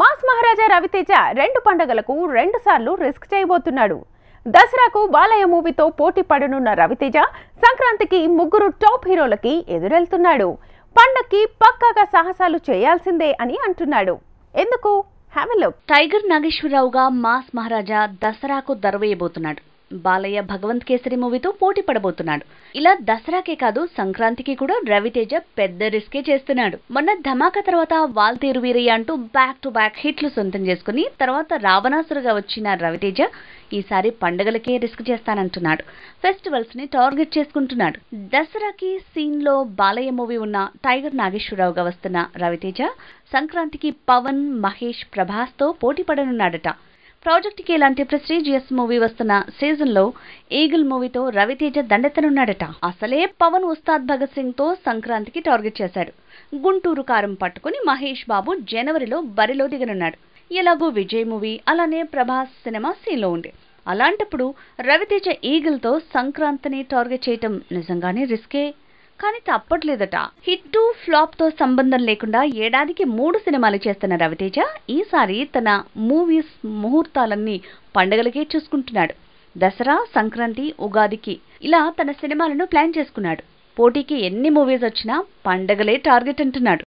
Mass మహారాజా రవితేజ రెండు పండుగలకు రెండు సార్లు రిస్క్ చేయబోతున్నాడు. దసరాకు బాలయ్య మూవీతో పోటీ పడనున్న రవితేజ సంక్రాంతికి ముగ్గురు టాప్ హీరోలకి ఎదురెళ్తున్నాడు. పండక్కి పక్కాగా సాహసాలు చేయాల్సిందే అని అంటున్నాడు. ఎందుకు? Have a look. టైగర్ నాగేశ్వరరావుగా మాస్ మహారాజా దసరాకు దరవేయబోతున్నాడు. బాలయ్య భగవంత్ కేసరి మూవీతో పోటీ పడబోతున్నాడు. ఇలా దసరాకే కాదు సంక్రాంతికి కూడా రవితేజ పెద్ద రిస్కే చేస్తున్నాడు. మొన్న ధమాకా తర్వాత వాల్తేరు వీరయ్య అంటూ బ్యాక్ టు బ్యాక్ హిట్లు సొంతం చేసుకుని తర్వాత రావణాసురుగా వచ్చిన రవితేజ ఈసారి పండుగలకే రిస్క్ చేస్తానంటున్నాడు. ఫెస్టివల్స్ ని టార్గెట్ చేసుకుంటున్నాడు. దసరాకి సీన్ లో బాలయ్య మూవీ ఉన్న టైగర్ నాగేశ్వరరావుగా వస్తున్న రవితేజ సంక్రాంతికి పవన్, మహేష్, ప్రభాస్ తో పోటీ పడనున్నాడట. ప్రాజెక్ట్ కి ఇలాంటి ప్రెస్టీజియస్ మూవీ వస్తున్న సీజన్ లో ఈగిల్ మూవీతో రవితేజ దండెత్తనున్నాడట. అసలే పవన్ ఉస్తాద్ భగత్ సింగ్ తో సంక్రాంతికి టార్గెట్ చేశాడు. గుంటూరు కారం పట్టుకుని మహేష్ బాబు జనవరిలో బరిలో దిగనున్నాడు. ఎలాగో విజయ్ మూవీ అలానే ప్రభాస్ సినిమా సీన్లో ఉంది. అలాంటప్పుడు రవితేజ ఈగిల్ తో సంక్రాంతిని టార్గెట్ చేయటం నిజంగానే రిస్కే. కానీ తప్పట్లేదట. హిట్ ఫ్లాప్ తో సంబంధం లేకుండా ఏడాదికి 3 సినిమాలు చేస్తున్న రవితేజ ఈసారి తన మూవీస్ ముహూర్తాలన్నీ పండుగలకే చూసుకుంటున్నాడు. దసరా, సంక్రాంతి, ఉగాదికి ఇలా తన సినిమాలను ప్లాన్ చేసుకున్నాడు. పోటీకి ఎన్ని మూవీస్ వచ్చినా పండగలే టార్గెట్ అంటున్నాడు.